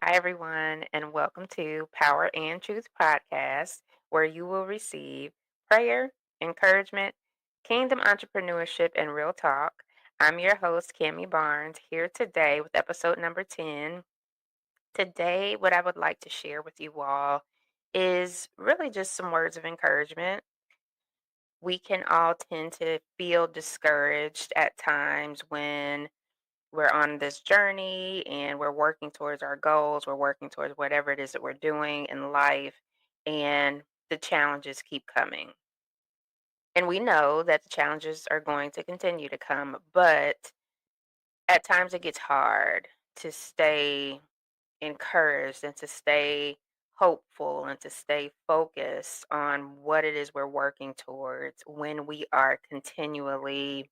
Hi, everyone, and welcome to Power and Truth Podcast, where you will receive prayer, encouragement, kingdom entrepreneurship, and real talk. I'm your host, Cami Barnes, here today with episode number 10. Today, what I would like to share with you all is really just some words of encouragement. We can all tend to feel discouraged at times when we're on this journey and we're working towards our goals, we're working towards whatever it is that we're doing in life, and the challenges keep coming. And we know that the challenges are going to continue to come, but at times it gets hard to stay encouraged and to stay hopeful and to stay focused on what it is we're working towards when we are continually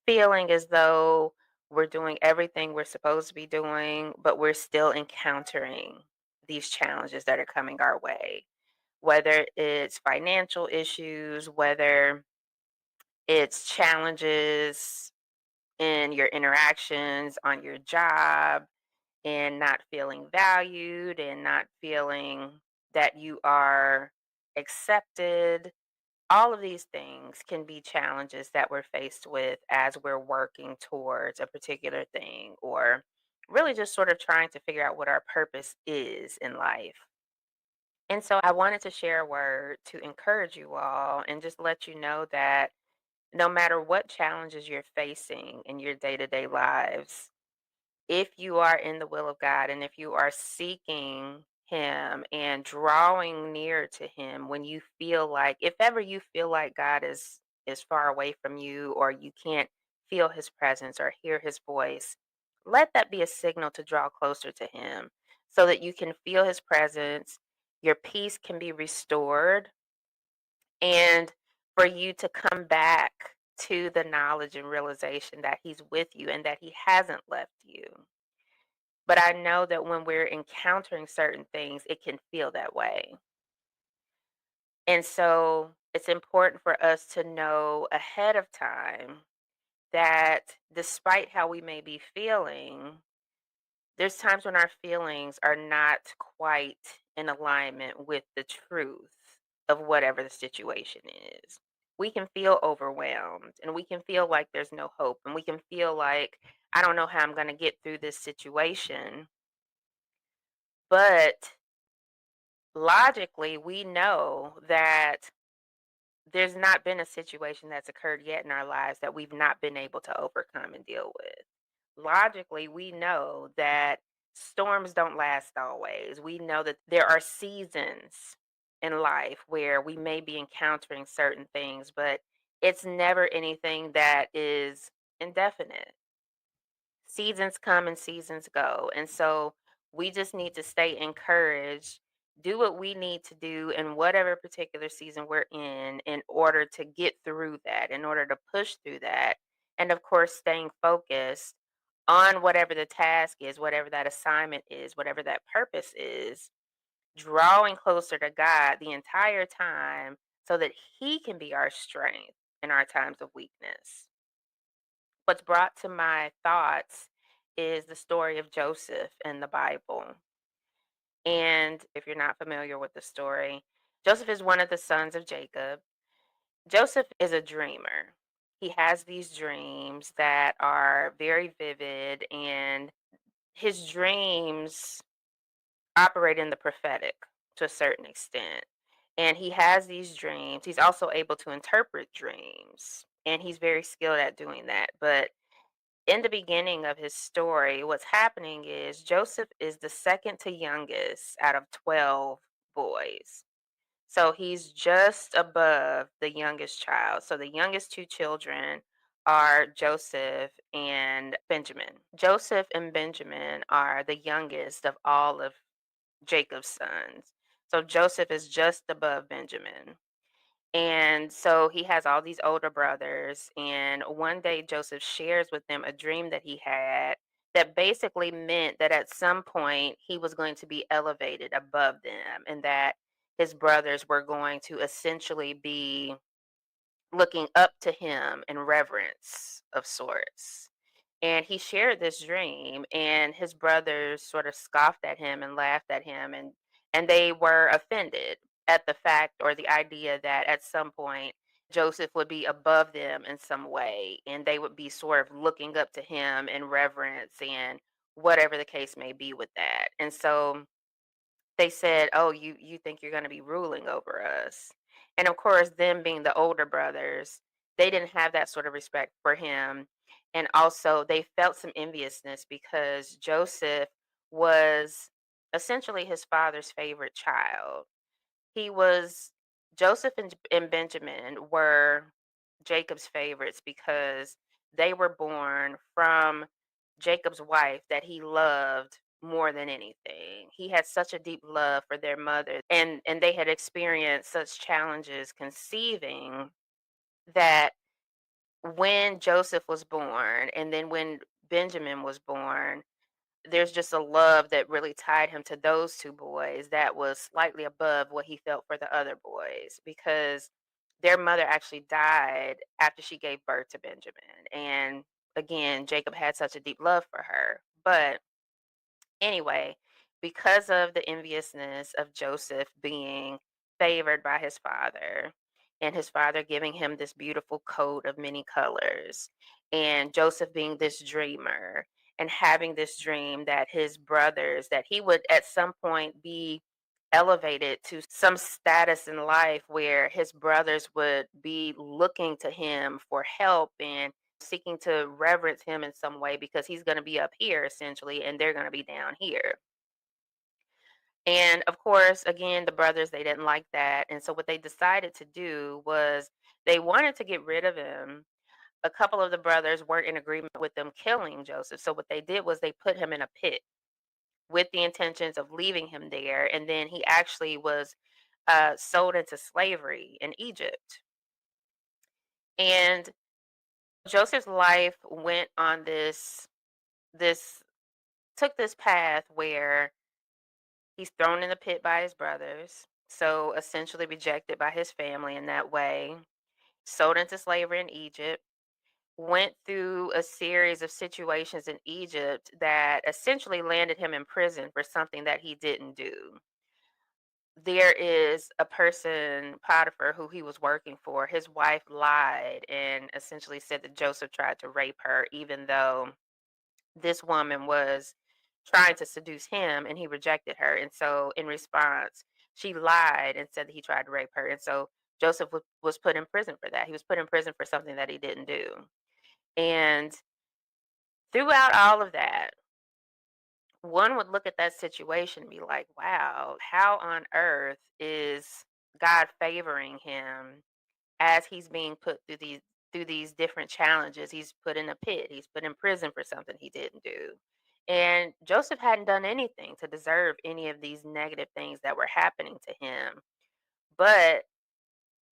feeling as though we're doing everything we're supposed to be doing, but we're still encountering these challenges that are coming our way. Whether it's financial issues, whether it's challenges in your interactions on your job, and not feeling valued and not feeling that you are accepted, all of these things can be challenges that we're faced with as we're working towards a particular thing or really just sort of trying to figure out what our purpose is in life. And so I wanted to share a word to encourage you all and just let you know that no matter what challenges you're facing in your day to day lives, if you are in the will of God and if you are seeking him and drawing near to him when you feel like if ever you feel like God is far away from you or you can't feel his presence or hear his voice, let that be a signal to draw closer to him so that you can feel his presence, your peace can be restored, and for you to come back to the knowledge and realization that he's with you and that he hasn't left you. But I know that when we're encountering certain things, it can feel that way. And so it's important for us to know ahead of time that despite how we may be feeling, there's times when our feelings are not quite in alignment with the truth of whatever the situation is. We can feel overwhelmed and we can feel like there's no hope and we can feel like, I don't know how I'm going to get through this situation. But logically, we know that there's not been a situation that's occurred yet in our lives that we've not been able to overcome and deal with. Logically, we know that storms don't last always. We know that there are seasons in life where we may be encountering certain things, but it's never anything that is indefinite. Seasons come and seasons go. And so we just need to stay encouraged, do what we need to do in whatever particular season we're in order to get through that, in order to push through that. And of course, staying focused on whatever the task is, whatever that assignment is, whatever that purpose is, drawing closer to God the entire time so that He can be our strength in our times of weakness. What's brought to my thoughts is the story of Joseph in the Bible. And if you're not familiar with the story, Joseph is one of the sons of Jacob. Joseph is a dreamer. He has these dreams that are very vivid, and his dreams operate in the prophetic to a certain extent. And he has these dreams. He's also able to interpret dreams, and he's very skilled at doing that. But in the beginning of his story, what's happening is Joseph is the second to youngest out of 12 boys. So he's just above the youngest child. So the youngest two children are Joseph and Benjamin. Joseph and Benjamin are the youngest of all of Jacob's sons. So Joseph is just above Benjamin. And so he has all these older brothers. And one day Joseph shares with them a dream that he had that basically meant that at some point he was going to be elevated above them and that his brothers were going to essentially be looking up to him in reverence of sorts. And he shared this dream, and his brothers sort of scoffed at him and laughed at him, and they were offended at the fact or the idea that at some point Joseph would be above them in some way, and they would be sort of looking up to him in reverence and whatever the case may be with that. And so they said, "Oh, you think you're gonna be ruling over us?" And of course, them being the older brothers, they didn't have that sort of respect for him. And also, they felt some enviousness because Joseph was essentially his father's favorite child. He was Joseph and Benjamin were Jacob's favorites because they were born from Jacob's wife that he loved more than anything. He had such a deep love for their mother, and they had experienced such challenges conceiving that when Joseph was born and then when Benjamin was born, there's just a love that really tied him to those 2 boys that was slightly above what he felt for the other boys because their mother actually died after she gave birth to Benjamin, and again, Jacob had such a deep love for her, but anyway, because of the enviousness of Joseph being favored by his father, and his father giving him this beautiful coat of many colors, and Joseph being this dreamer and having this dream that his brothers, that he would at some point be elevated to some status in life where his brothers would be looking to him for help and seeking to reverence him in some way because he's going to be up here essentially and they're going to be down here. And of course, again, the brothers, they didn't like that. And so what they decided to do was they wanted to get rid of him. A couple of the brothers weren't in agreement with them killing Joseph. So what they did was they put him in a pit with the intentions of leaving him there. And then he actually was sold into slavery in Egypt. And Joseph's life went on this took this path where he's thrown in the pit by his brothers, so essentially rejected by his family in that way, sold into slavery in Egypt, went through a series of situations in Egypt that essentially landed him in prison for something that he didn't do. There is a person, Potiphar, who he was working for. His wife lied and essentially said that Joseph tried to rape her, even though this woman was trying to seduce him and he rejected her. And so, in response, she lied and said that he tried to rape her. And so, Joseph was put in prison for that. He was put in prison for something that he didn't do. And throughout all of that, one would look at that situation and be like, wow, how on earth is God favoring him as he's being put through these different challenges? He's put in a pit, he's put in prison for something he didn't do. And Joseph hadn't done anything to deserve any of these negative things that were happening to him. But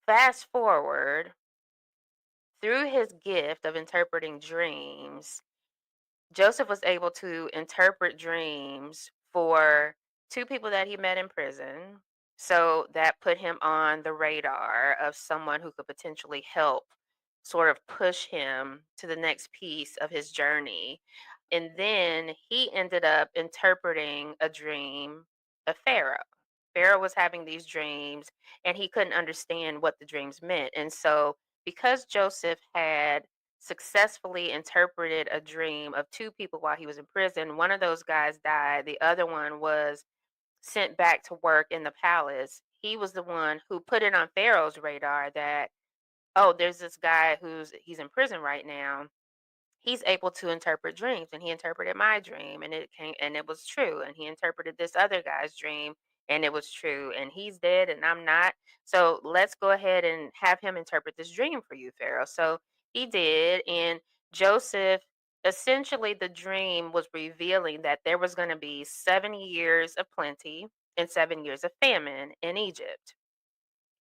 fast forward, through his gift of interpreting dreams, Joseph was able to interpret dreams for 2 people that he met in prison. So that put him on the radar of someone who could potentially help sort of push him to the next piece of his journey. And then he ended up interpreting a dream of Pharaoh. Pharaoh was having these dreams and he couldn't understand what the dreams meant. And so, because Joseph had successfully interpreted a dream of 2 people while he was in prison, one of those guys died, the other one was sent back to work in the palace. He was the one who put it on Pharaoh's radar that, "Oh, there's this guy he's in prison right now. He's able to interpret dreams, and he interpreted my dream and it was true, and he interpreted this other guy's dream and it was true, and he's dead and I'm not. So let's go ahead and have him interpret this dream for you, Pharaoh." So he did, and Joseph, essentially the dream was revealing that there was going to be 7 years of plenty and 7 years of famine in Egypt.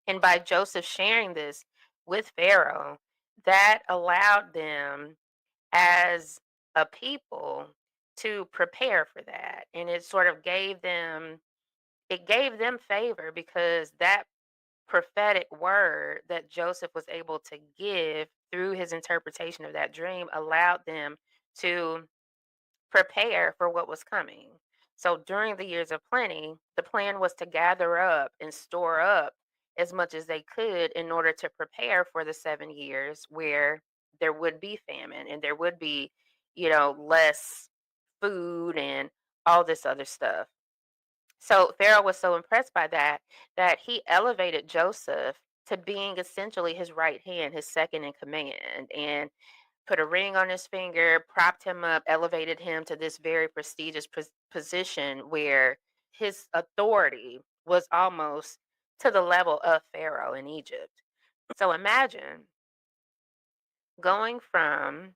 And by Joseph sharing this with Pharaoh, that allowed them as a people to prepare for that, and it sort of gave them favor because that prophetic word that Joseph was able to give through his interpretation of that dream allowed them to prepare for what was coming. So during the years of plenty, the plan was to gather up and store up as much as they could in order to prepare for the 7 years where there would be famine and there would be, less food and all this other stuff. So Pharaoh was so impressed by that that he elevated Joseph to being essentially his right hand, his second in command, and put a ring on his finger, propped him up, elevated him to this very prestigious position where his authority was almost to the level of Pharaoh in Egypt. So imagine going from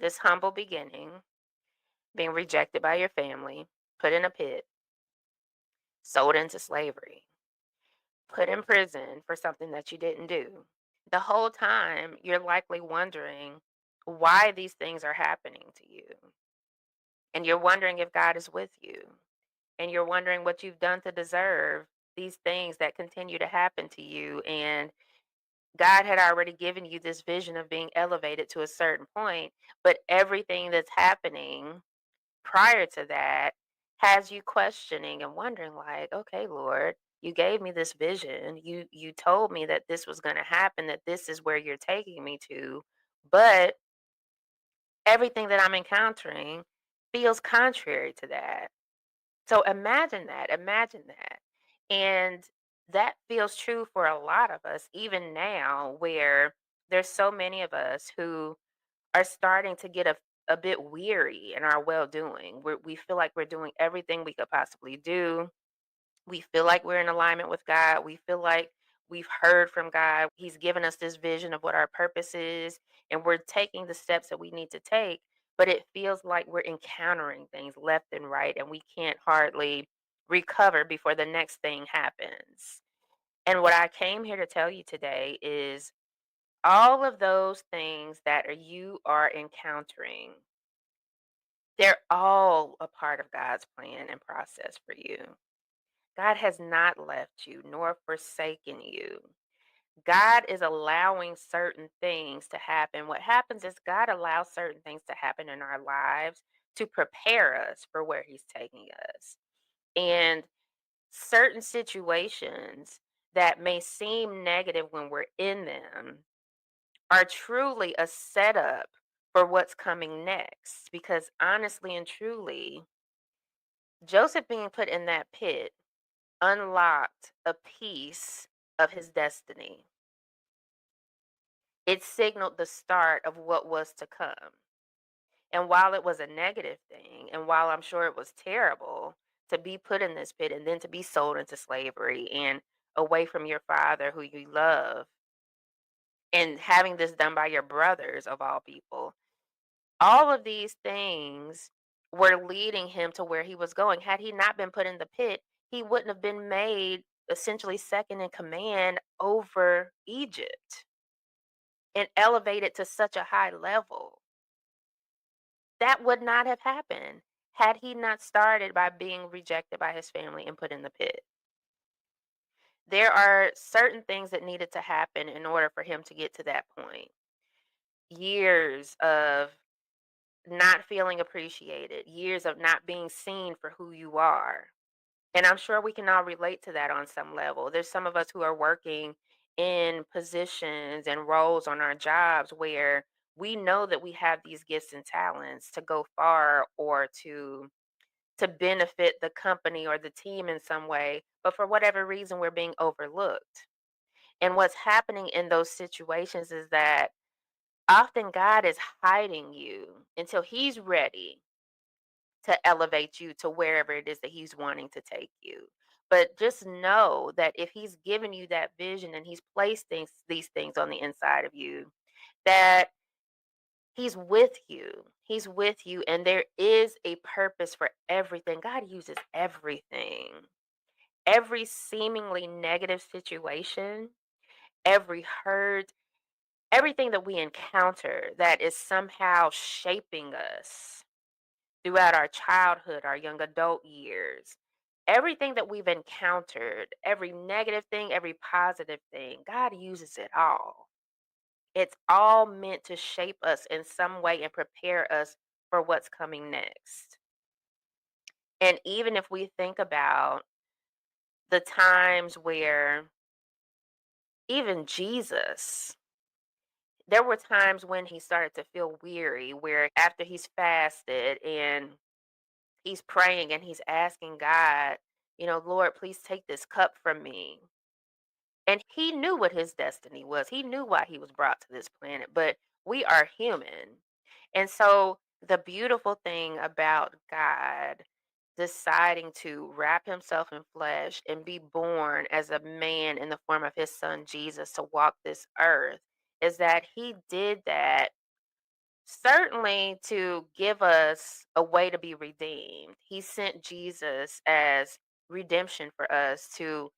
this humble beginning, being rejected by your family, put in a pit, sold into slavery, put in prison for something that you didn't do. The whole time, you're likely wondering why these things are happening to you. And you're wondering if God is with you. And you're wondering what you've done to deserve these things that continue to happen to you. And God had already given you this vision of being elevated to a certain point, but everything that's happening prior to that has you questioning and wondering like, okay, Lord, you gave me this vision. You told me that this was going to happen, that this is where you're taking me to, but everything that I'm encountering feels contrary to that. So imagine that, imagine that. And that feels true for a lot of us, even now, where there's so many of us who are starting to get a bit weary in our well doing. We feel like we're doing everything we could possibly do. We feel like we're in alignment with God. We feel like we've heard from God. He's given us this vision of what our purpose is, and we're taking the steps that we need to take. But it feels like we're encountering things left and right, and we can't hardly recover before the next thing happens. And what I came here to tell you today is all of those things that you are encountering, they're all a part of God's plan and process for you. God has not left you nor forsaken you. God is allowing certain things to happen. What happens is God allows certain things to happen in our lives to prepare us for where He's taking us. And certain situations that may seem negative when we're in them are truly a setup for what's coming next. Because honestly and truly, Joseph being put in that pit unlocked a piece of his destiny. It signaled the start of what was to come. And while it was a negative thing, and while I'm sure it was terrible to be put in this pit and then to be sold into slavery and away from your father who you love, and having this done by your brothers of all people, all of these things were leading him to where he was going. Had he not been put in the pit, he wouldn't have been made essentially second in command over Egypt and elevated to such a high level. That would not have happened had he not started by being rejected by his family and put in the pit. There are certain things that needed to happen in order for him to get to that point. Years of not feeling appreciated, years of not being seen for who you are. And I'm sure we can all relate to that on some level. There's some of us who are working in positions and roles on our jobs where we know that we have these gifts and talents to go far or to benefit the company or the team in some way, but for whatever reason we're being overlooked. And what's happening in those situations is that often God is hiding you until he's ready to elevate you to wherever it is that he's wanting to take you. But just know that if he's given you that vision and he's placed these things on the inside of you, that he's with you. He's with you and there is a purpose for everything. God uses everything. Every seemingly negative situation, every hurt, everything that we encounter that is somehow shaping us throughout our childhood, our young adult years, everything that we've encountered, every negative thing, every positive thing, God uses it all. It's all meant to shape us in some way and prepare us for what's coming next. And even if we think about the times where even Jesus, there were times when he started to feel weary, where after he's fasted and he's praying and he's asking God, Lord, please take this cup from me. And he knew what his destiny was. He knew why he was brought to this planet, but we are human. And so the beautiful thing about God deciding to wrap himself in flesh and be born as a man in the form of his son Jesus to walk this earth is that he did that certainly to give us a way to be redeemed. He sent Jesus as redemption for us to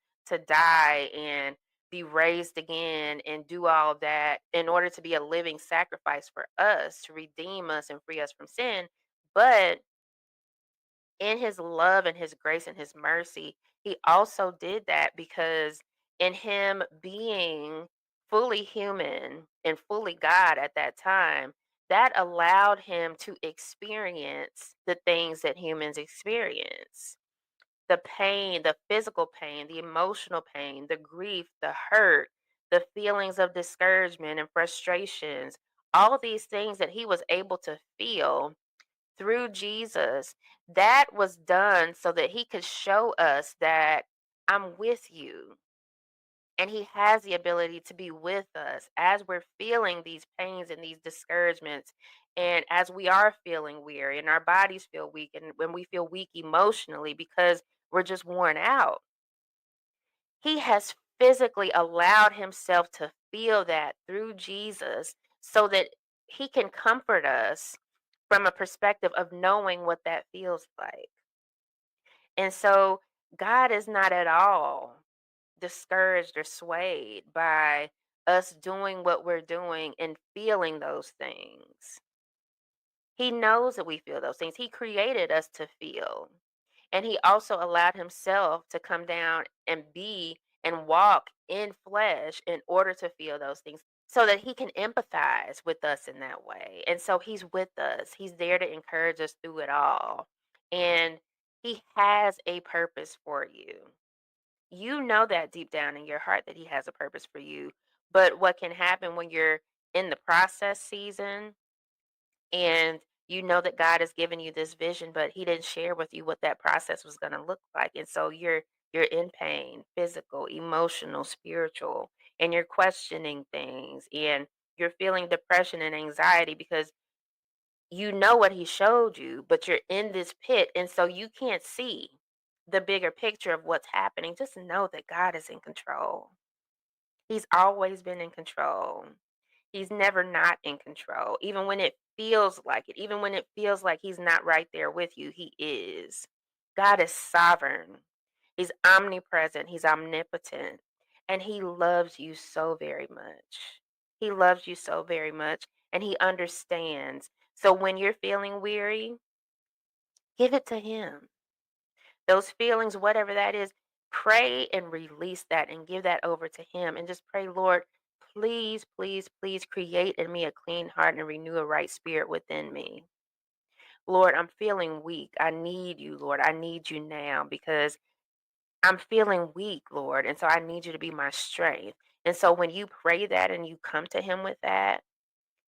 die and be raised again and do all that in order to be a living sacrifice for us to redeem us and free us from sin. But in his love and his grace and his mercy, he also did that because in him being fully human and fully God at that time, that allowed him to experience the things that humans experience. The pain, the physical pain, the emotional pain, the grief, the hurt, the feelings of discouragement and frustrations, all these things that he was able to feel through Jesus, that was done so that he could show us that I'm with you. And he has the ability to be with us as we're feeling these pains and these discouragements. And as we are feeling weary and our bodies feel weak, and when we feel weak emotionally because we're just worn out, he has physically allowed himself to feel that through Jesus so that he can comfort us from a perspective of knowing what that feels like. And so God is not at all discouraged or swayed by us doing what we're doing and feeling those things. He knows that we feel those things. He created us to feel. And he also allowed himself to come down and be and walk in flesh in order to feel those things so that he can empathize with us in that way. And so he's with us. He's there to encourage us through it all. And he has a purpose for you. You know that deep down in your heart that he has a purpose for you. But what can happen when you're in the process season and you know that God has given you this vision, but he didn't share with you what that process was going to look like. And so you're in pain, physical, emotional, spiritual, and you're questioning things and you're feeling depression and anxiety because you know what he showed you, but you're in this pit and so you can't see the bigger picture of what's happening. Just know that God is in control. He's always been in control. He's never not in control. Even when it feels like it, even when it feels like he's not right there with you, he is. God is sovereign. He's omnipresent. He's omnipotent. And he loves you so very much. He loves you so very much. And he understands. So when you're feeling weary, give it to him. Those feelings, whatever that is, pray and release that and give that over to him and just pray, Lord, please, please, please create in me a clean heart and renew a right spirit within me. Lord, I'm feeling weak. I need you, Lord. I need you now because I'm feeling weak, Lord. And so I need you to be my strength. And so when you pray that and you come to him with that,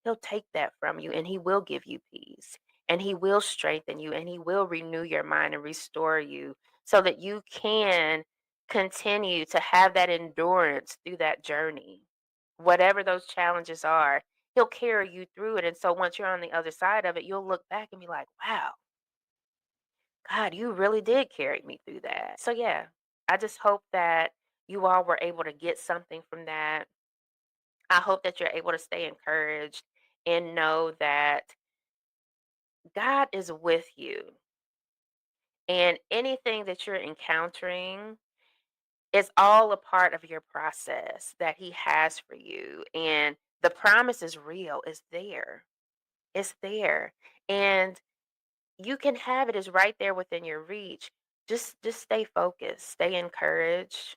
he'll take that from you and he will give you peace and he will strengthen you and he will renew your mind and restore you so that you can continue to have that endurance through that journey. Whatever those challenges are, he'll carry you through it. And so once you're on the other side of it, you'll look back and be like, wow, God, you really did carry me through that. So, yeah, I just hope that you all were able to get something from that. I hope that you're able to stay encouraged and know that God is with you. And anything that you're encountering is all a part of your process that He has for you. And the promise is real, it's there. It's there. And you can have it, it's right there within your reach. Just stay focused, stay encouraged,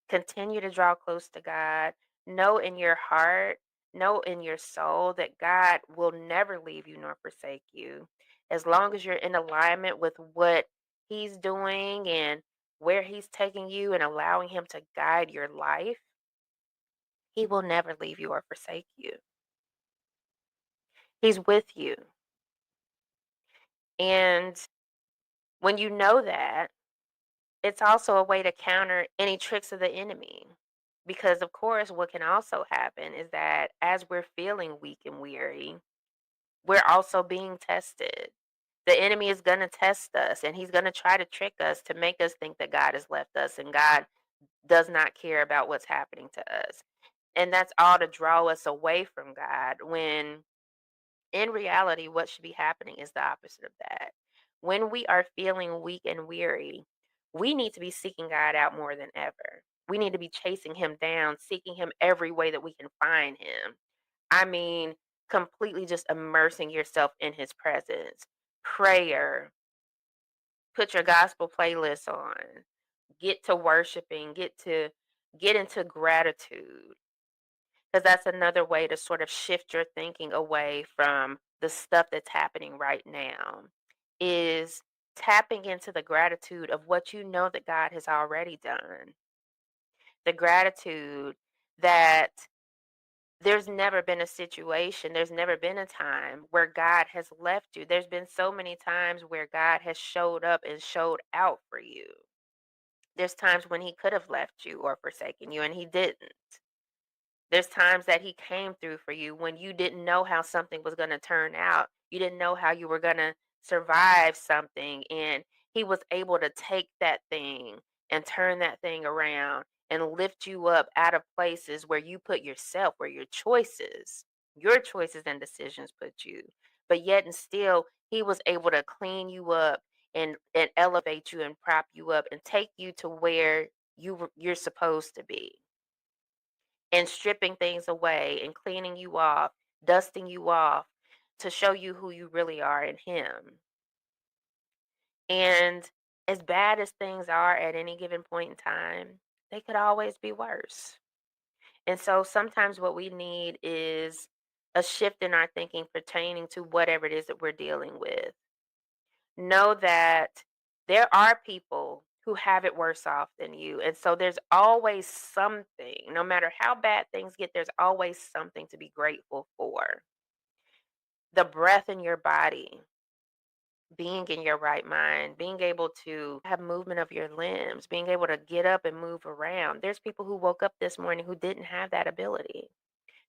continue to draw close to God. Know in your heart, know in your soul that God will never leave you nor forsake you. As long as you're in alignment with what He's doing and where He's taking you and allowing Him to guide your life, He will never leave you or forsake you. He's with you. And when you know that, it's also a way to counter any tricks of the enemy. Because, of course, what can also happen is that as we're feeling weak and weary, we're also being tested. The enemy is going to test us and he's going to try to trick us to make us think that God has left us and God does not care about what's happening to us. And that's all to draw us away from God when in reality, what should be happening is the opposite of that. When we are feeling weak and weary, we need to be seeking God out more than ever. We need to be chasing Him down, seeking Him every way that we can find Him. I mean, completely just immersing yourself in His presence. Prayer, put your gospel playlist on, get to worshiping, get into gratitude because that's another way to sort of shift your thinking away from the stuff that's happening right now is tapping into the gratitude of what you know that God has already done. The gratitude that there's never been a situation, there's never been a time where God has left you. There's been so many times where God has showed up and showed out for you. There's times when He could have left you or forsaken you, and He didn't. There's times that He came through for you when you didn't know how something was going to turn out. You didn't know how you were going to survive something. And He was able to take that thing and turn that thing around and lift you up out of places where you put yourself, where your choices and decisions put you. But yet and still, He was able to clean you up and elevate you and prop you up and take you to where you're supposed to be and stripping things away and cleaning you off, dusting you off to show you who you really are in Him. And as bad as things are at any given point in time, they could always be worse. And so sometimes what we need is a shift in our thinking pertaining to whatever it is that we're dealing with. Know that there are people who have it worse off than you. And so there's always something, no matter how bad things get, there's always something to be grateful for. The breath in your body, being in your right mind, being able to have movement of your limbs, being able to get up and move around. There's people who woke up this morning who didn't have that ability.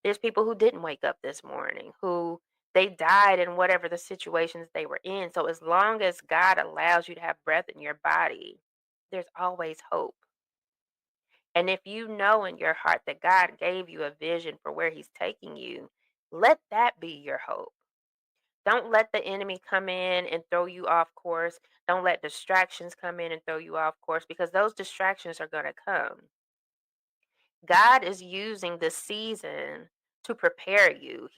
There's people who didn't wake up this morning who they died in whatever the situations they were in. So as long as God allows you to have breath in your body, there's always hope. And if you know in your heart that God gave you a vision for where He's taking you, let that be your hope. Don't let the enemy come in and throw you off course. Don't let distractions come in and throw you off course because those distractions are going to come. God is using the season to prepare you.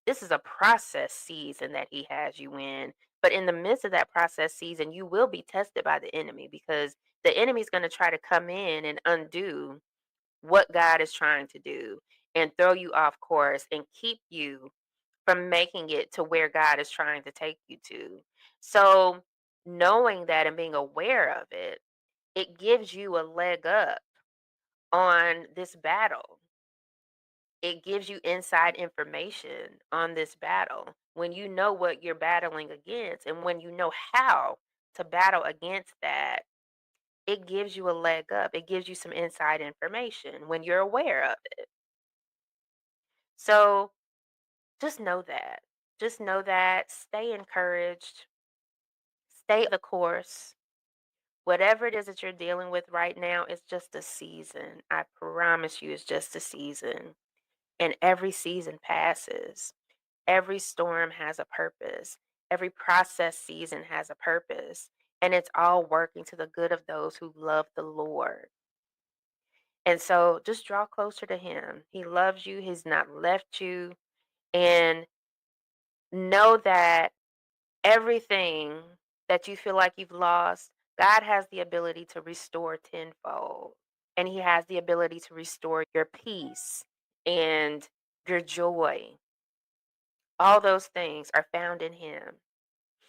This is a process season that He has you in. But in the midst of that process season, you will be tested by the enemy because the enemy is going to try to come in and undo what God is trying to do and throw you off course and keep you from making it to where God is trying to take you to. So, knowing that and being aware of it, it gives you a leg up on this battle. It gives you inside information on this battle when you know what you're battling against and when you know how to battle against that. It gives you a leg up. It gives you some inside information when you're aware of it. So just know that. Just know that. Stay encouraged. Stay the course. Whatever it is that you're dealing with right now, it's just a season. I promise you, it's just a season. And every season passes. Every storm has a purpose. Every process season has a purpose. And it's all working to the good of those who love the Lord. And so just draw closer to Him. He loves you, He's not left you. And know that everything that you feel like you've lost, God has the ability to restore tenfold. And He has the ability to restore your peace and your joy. All those things are found in Him.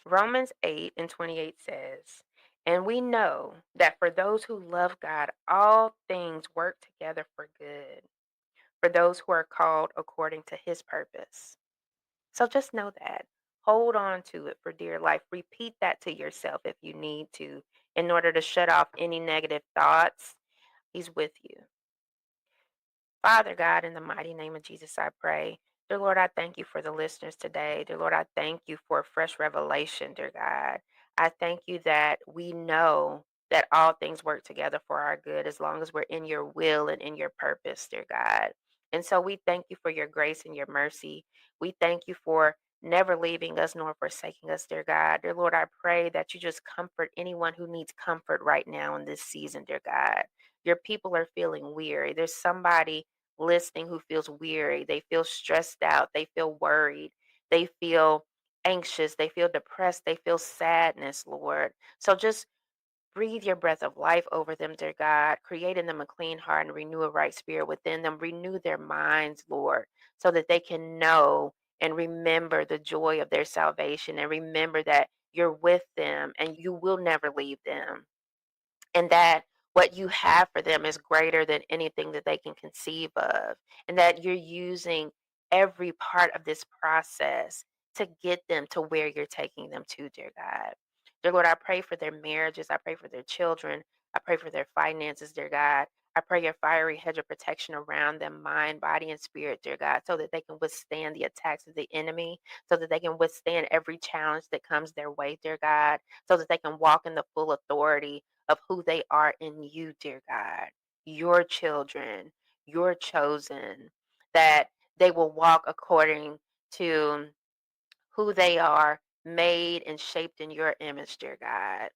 Romans 8 and 28 says, "And we know that for those who love God, all things work together for good, for those who are called according to his purpose." So just know that. Hold on to it for dear life. Repeat that to yourself if you need to in order to shut off any negative thoughts. He's with you. Father God, in the mighty name of Jesus, I pray. Dear Lord, I thank you for the listeners today. Dear Lord, I thank you for fresh revelation, dear God. I thank you that we know that all things work together for our good as long as we're in your will and in your purpose, dear God. And so we thank you for your grace and your mercy. We thank you for never leaving us nor forsaking us, dear God. Dear Lord, I pray that you just comfort anyone who needs comfort right now in this season, dear God. Your people are feeling weary. There's somebody listening who feels weary, they feel stressed out, they feel worried, they feel anxious, they feel depressed, they feel sadness, Lord. So just breathe your breath of life over them, dear God. Create in them a clean heart and renew a right spirit within them. Renew their minds, Lord, so that they can know and remember the joy of their salvation and remember that you're with them and you will never leave them and that what you have for them is greater than anything that they can conceive of, and that you're using every part of this process to get them to where you're taking them to, dear God. Dear Lord, I pray for their marriages. I pray for their children. I pray for their finances, dear God. I pray your fiery hedge of protection around them, mind, body, and spirit, dear God, so that they can withstand the attacks of the enemy, so that they can withstand every challenge that comes their way, dear God, so that they can walk in the full authority of who they are in you, dear God, your children, your chosen, that they will walk according to who they are, made and shaped in your image, dear God.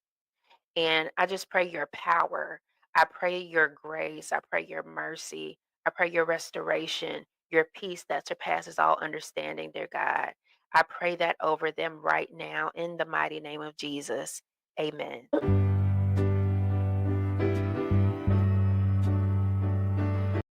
And I just pray your power. I pray your grace. I pray your mercy. I pray your restoration, your peace that surpasses all understanding, dear God. I pray that over them right now in the mighty name of Jesus. Amen.